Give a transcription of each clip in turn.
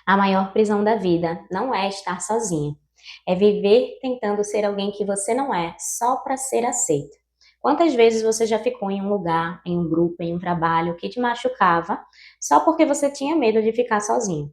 A maior prisão da vida não é estar sozinho, é viver tentando ser alguém que você não é, só para ser aceito. Quantas vezes você já ficou em um lugar, em um grupo, em um trabalho que te machucava, só porque você tinha medo de ficar sozinho?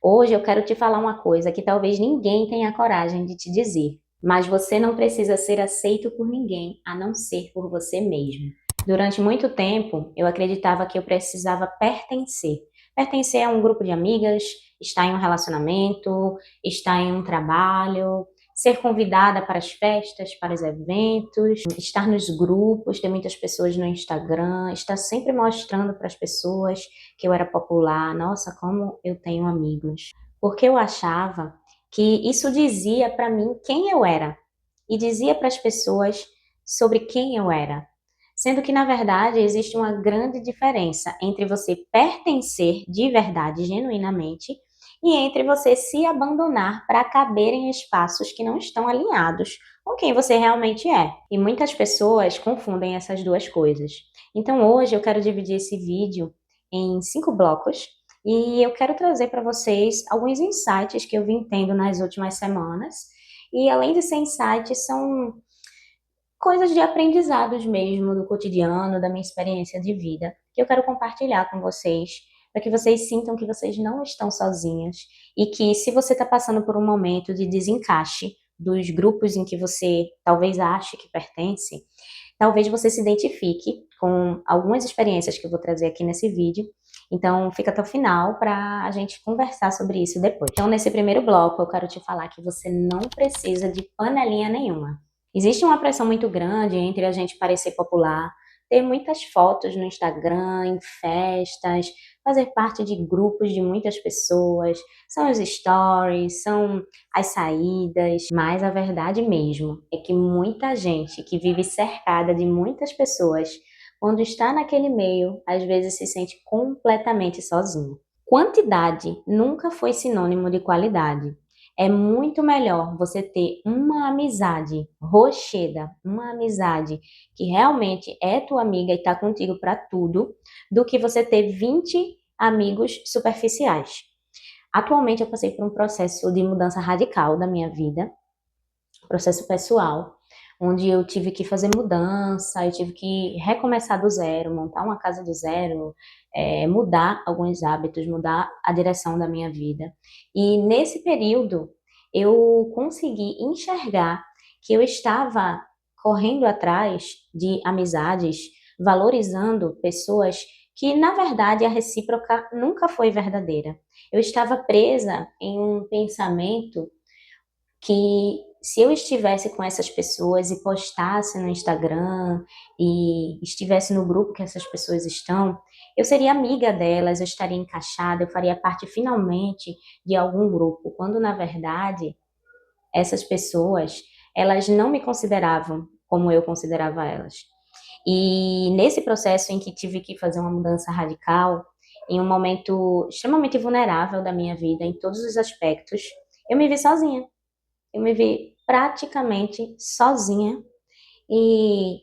Hoje eu quero te falar uma coisa que talvez ninguém tenha coragem de te dizer, mas você não precisa ser aceito por ninguém, a não ser por você mesmo. Durante muito tempo, eu acreditava que eu precisava pertencer. Pertencer a um grupo de amigas, estar em um relacionamento, estar em um trabalho, ser convidada para as festas, para os eventos, estar nos grupos, ter muitas pessoas no Instagram, estar sempre mostrando para as pessoas que eu era popular. Nossa, como eu tenho amigos. Porque eu achava que isso dizia para mim quem eu era e dizia para as pessoas sobre quem eu era. Sendo que, na verdade, existe uma grande diferença entre você pertencer de verdade, genuinamente, e entre você se abandonar para caber em espaços que não estão alinhados com quem você realmente é. E muitas pessoas confundem essas duas coisas. Então, hoje eu quero dividir esse vídeo em 5 blocos e eu quero trazer para vocês alguns insights que eu vim tendo nas últimas semanas. E além de ser insights, são coisas de aprendizados mesmo do cotidiano, da minha experiência de vida, que eu quero compartilhar com vocês, para que vocês sintam que vocês não estão sozinhas e que se você está passando por um momento de desencaixe dos grupos em que você talvez ache que pertence, talvez você se identifique com algumas experiências que eu vou trazer aqui nesse vídeo. Então, fica até o final para a gente conversar sobre isso depois. Então, nesse primeiro bloco, eu quero te falar que você não precisa de panelinha nenhuma. Existe uma pressão muito grande entre a gente parecer popular, ter muitas fotos no Instagram, em festas, fazer parte de grupos de muitas pessoas, são os stories, são as saídas, mas a verdade mesmo é que muita gente que vive cercada de muitas pessoas, quando está naquele meio, às vezes se sente completamente sozinho. Quantidade nunca foi sinônimo de qualidade. É muito melhor você ter uma amizade rocheda, uma amizade que realmente é tua amiga e está contigo para tudo, do que você ter 20 amigos superficiais. Atualmente eu passei por um processo de mudança radical da minha vida, processo pessoal, onde eu tive que fazer mudança, eu tive que recomeçar do zero, montar uma casa do zero, mudar alguns hábitos, mudar a direção da minha vida. E nesse período eu consegui enxergar que eu estava correndo atrás de amizades, valorizando pessoas que, na verdade, a recíproca nunca foi verdadeira. Eu estava presa em um pensamento que se eu estivesse com essas pessoas e postasse no Instagram e estivesse no grupo que essas pessoas estão, eu seria amiga delas, eu estaria encaixada, eu faria parte finalmente de algum grupo, quando na verdade essas pessoas, elas não me consideravam como eu considerava elas. E nesse processo em que tive que fazer uma mudança radical, em um momento extremamente vulnerável da minha vida, em todos os aspectos, eu me vi sozinha. Eu me vi praticamente sozinha e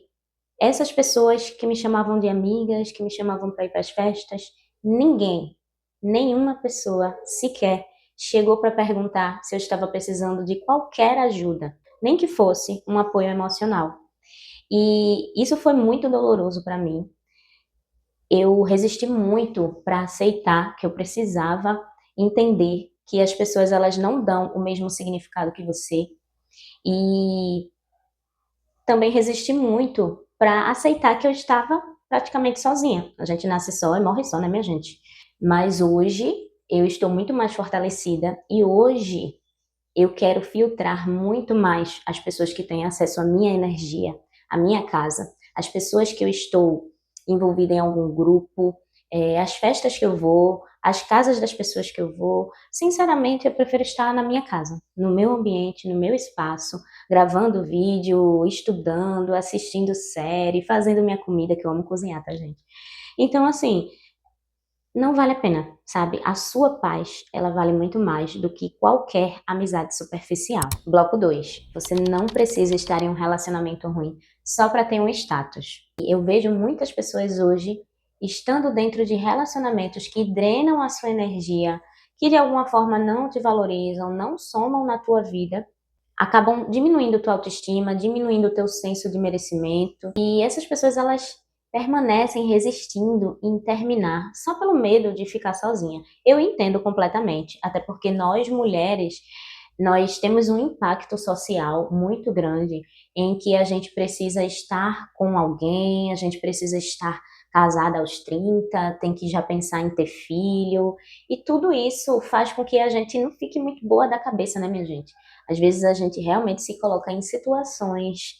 essas pessoas que me chamavam de amigas, que me chamavam para ir para as festas, ninguém, nenhuma pessoa sequer chegou para perguntar se eu estava precisando de qualquer ajuda, nem que fosse um apoio emocional. E isso foi muito doloroso para mim. Eu resisti muito para aceitar que eu precisava entender que as pessoas elas não dão o mesmo significado que você. E também resisti muito para aceitar que eu estava praticamente sozinha. A gente nasce só e morre só, né, minha gente? Mas hoje eu estou muito mais fortalecida e hoje eu quero filtrar muito mais as pessoas que têm acesso à minha energia, à minha casa, as pessoas que eu estou envolvida em algum grupo, as festas que eu vou, as casas das pessoas que eu vou. Sinceramente, eu prefiro estar na minha casa, no meu ambiente, no meu espaço, gravando vídeo, estudando, assistindo série, fazendo minha comida, que eu amo cozinhar, tá, gente? Então, assim, não vale a pena, sabe? A sua paz, ela vale muito mais do que qualquer amizade superficial. Bloco 2. Você não precisa estar em um relacionamento ruim só para ter um status. Eu vejo muitas pessoas hoje estando dentro de relacionamentos que drenam a sua energia, que de alguma forma não te valorizam, não somam na tua vida, acabam diminuindo tua autoestima, diminuindo o teu senso de merecimento. E essas pessoas, elas permanecem resistindo em terminar só pelo medo de ficar sozinha. Eu entendo completamente, até porque nós mulheres, nós temos um impacto social muito grande em que a gente precisa estar com alguém, a gente precisa estar casada aos 30, tem que já pensar em ter filho, e tudo isso faz com que a gente não fique muito boa da cabeça, né, minha gente? Às vezes a gente realmente se coloca em situações,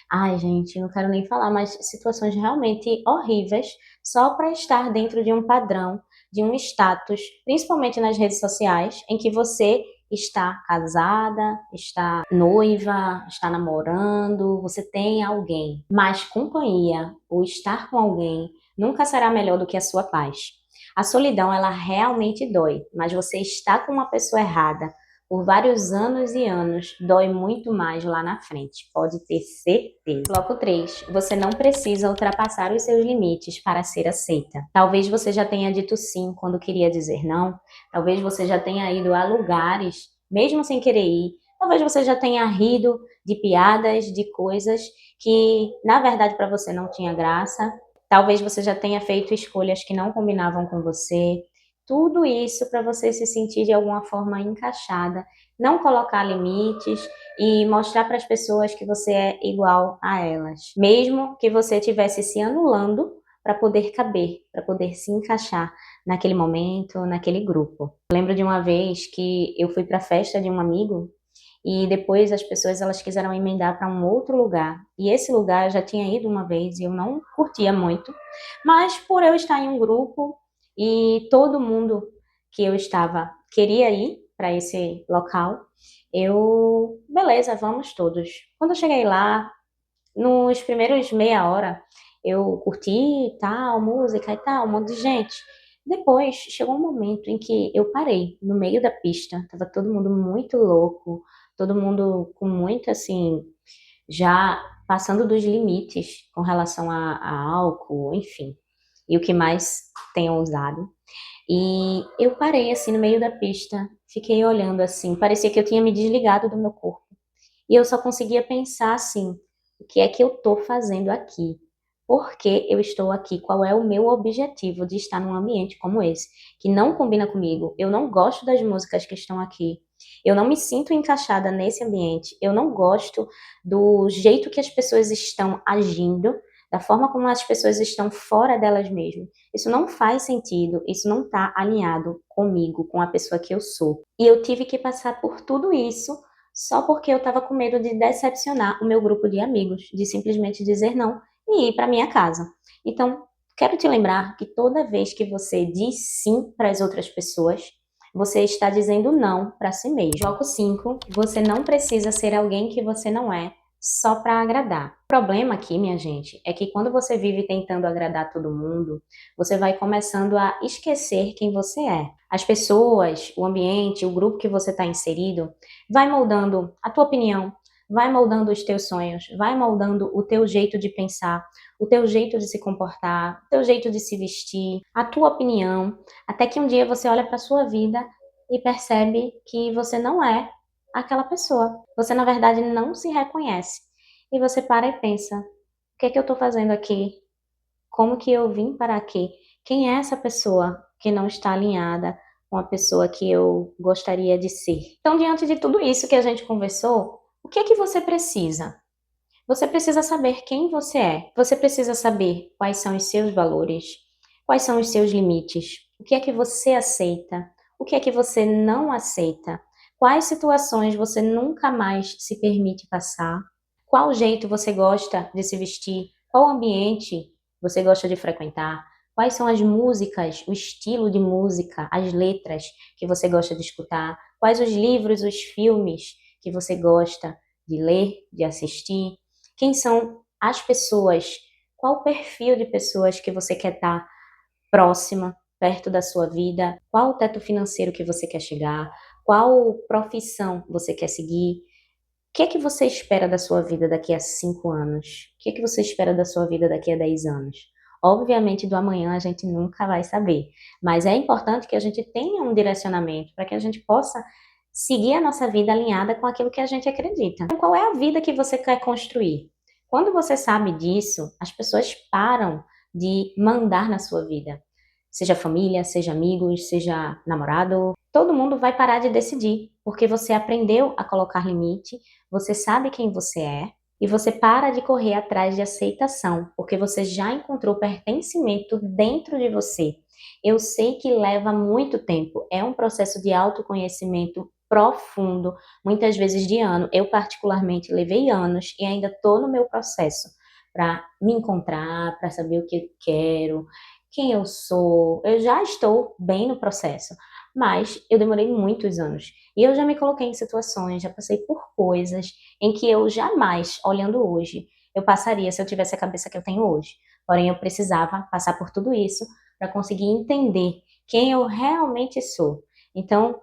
ai, gente, não quero nem falar, mas situações realmente horríveis só para estar dentro de um padrão, de um status, principalmente nas redes sociais, em que você está casada, está noiva, está namorando, você tem alguém. Mas companhia, ou estar com alguém, nunca será melhor do que a sua paz. A solidão, ela realmente dói, mas você está com uma pessoa errada por vários anos e anos, dói muito mais lá na frente, pode ter certeza. Bloco 3. Você não precisa ultrapassar os seus limites para ser aceita. Talvez você já tenha dito sim quando queria dizer não, talvez você já tenha ido a lugares, mesmo sem querer ir, talvez você já tenha rido de piadas, de coisas que, na verdade, para você não tinha graça, talvez você já tenha feito escolhas que não combinavam com você, tudo isso para você se sentir de alguma forma encaixada, não colocar limites e mostrar para as pessoas que você é igual a elas, mesmo que você estivesse se anulando para poder caber, para poder se encaixar naquele momento, naquele grupo. Eu lembro de uma vez que eu fui para a festa de um amigo e depois as pessoas, elas quiseram emendar para um outro lugar. E esse lugar eu já tinha ido uma vez e eu não curtia muito, mas por eu estar em um grupo e todo mundo que eu estava queria ir para esse local, eu, beleza, vamos todos. Quando eu cheguei lá, nos primeiros meia hora, eu curti tal, música e tal, um monte de gente. Depois chegou um momento em que eu parei no meio da pista, tava todo mundo muito louco, todo mundo com muito assim, já passando dos limites com relação a álcool, enfim, e o que mais tenham usado. E eu parei assim no meio da pista, fiquei olhando assim, parecia que eu tinha me desligado do meu corpo. E eu só conseguia pensar assim: o que é que eu estou fazendo aqui? Por que eu estou aqui? Qual é o meu objetivo de estar num ambiente como esse, que não combina comigo? Eu não gosto das músicas que estão aqui. Eu não me sinto encaixada nesse ambiente. Eu não gosto do jeito que as pessoas estão agindo, da forma como as pessoas estão fora delas mesmas. Isso não faz sentido, isso não está alinhado comigo, com a pessoa que eu sou. E eu tive que passar por tudo isso só porque eu estava com medo de decepcionar o meu grupo de amigos, de simplesmente dizer não e ir para minha casa. Então, quero te lembrar que toda vez que você diz sim para as outras pessoas, você está dizendo não para si mesmo. Bloco 5. Você não precisa ser alguém que você não é só para agradar. O problema aqui, minha gente, é que quando você vive tentando agradar todo mundo, você vai começando a esquecer quem você é. As pessoas, o ambiente, o grupo que você está inserido, vai moldando a tua opinião, vai moldando os teus sonhos, vai moldando o teu jeito de pensar, o teu jeito de se comportar, o teu jeito de se vestir, a tua opinião, até que um dia você olha para a sua vida e percebe que você não é aquela pessoa. Você, na verdade, não se reconhece. E você para e pensa: o que é que eu estou fazendo aqui? Como que eu vim para aqui? Quem é essa pessoa que não está alinhada com a pessoa que eu gostaria de ser? Então, diante de tudo isso que a gente conversou, o que é que você precisa? Você precisa saber quem você é. Você precisa saber quais são os seus valores, quais são os seus limites, o que é que você aceita, o que é que você não aceita, quais situações você nunca mais se permite passar, qual jeito você gosta de se vestir, qual ambiente você gosta de frequentar, quais são as músicas, o estilo de música, as letras que você gosta de escutar, quais os livros, os filmes que você gosta de ler, de assistir, quem são as pessoas, qual o perfil de pessoas que você quer estar próxima, perto da sua vida, qual o teto financeiro que você quer chegar, qual profissão você quer seguir, o que é que você espera da sua vida daqui a 5 anos? O que é que você espera da sua vida daqui a 10 anos? Obviamente, do amanhã a gente nunca vai saber, mas é importante que a gente tenha um direcionamento para que a gente possa seguir a nossa vida alinhada com aquilo que a gente acredita. Então, qual é a vida que você quer construir? Quando você sabe disso, as pessoas param de mandar na sua vida. Seja família, seja amigos, seja namorado, todo mundo vai parar de decidir, porque você aprendeu a colocar limite, você sabe quem você é, e você para de correr atrás de aceitação, porque você já encontrou pertencimento dentro de você. Eu sei que leva muito tempo, é um processo de autoconhecimento profundo, muitas vezes de ano. Eu, particularmente, levei anos e ainda estou no meu processo para me encontrar, para saber o que eu quero, quem eu sou. Eu já estou bem no processo, mas eu demorei muitos anos. E eu já me coloquei em situações, já passei por coisas em que eu jamais, olhando hoje, eu passaria se eu tivesse a cabeça que eu tenho hoje. Porém, eu precisava passar por tudo isso para conseguir entender quem eu realmente sou. Então,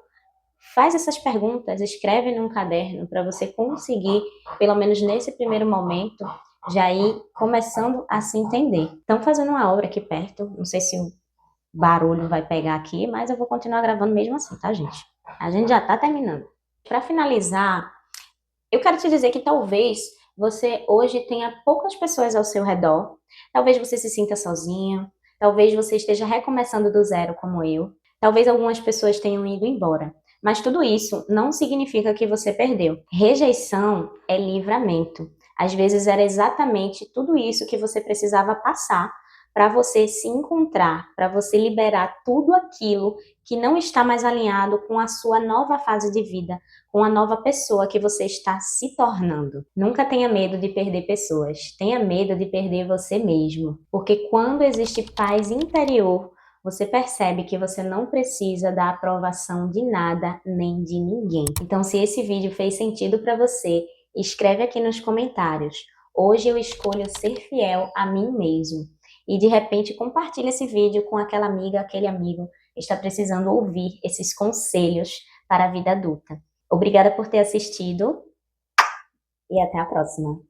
faz essas perguntas, escreve num caderno para você conseguir, pelo menos nesse primeiro momento, já ir começando a se entender. Estão fazendo uma obra aqui perto, não sei se o barulho vai pegar aqui, mas eu vou continuar gravando mesmo assim, tá, gente? A gente já tá terminando. Para finalizar, eu quero te dizer que talvez você hoje tenha poucas pessoas ao seu redor, talvez você se sinta sozinha, talvez você esteja recomeçando do zero como eu, talvez algumas pessoas tenham ido embora. Mas tudo isso não significa que você perdeu. Rejeição é livramento. Às vezes era exatamente tudo isso que você precisava passar para você se encontrar, para você liberar tudo aquilo que não está mais alinhado com a sua nova fase de vida, com a nova pessoa que você está se tornando. Nunca tenha medo de perder pessoas, tenha medo de perder você mesmo, porque quando existe paz interior, você percebe que você não precisa da aprovação de nada nem de ninguém. Então, se esse vídeo fez sentido para você, escreve aqui nos comentários. Hoje eu escolho ser fiel a mim mesmo. E de repente compartilha esse vídeo com aquela amiga, aquele amigo que está precisando ouvir esses conselhos para a vida adulta. Obrigada por ter assistido e até a próxima.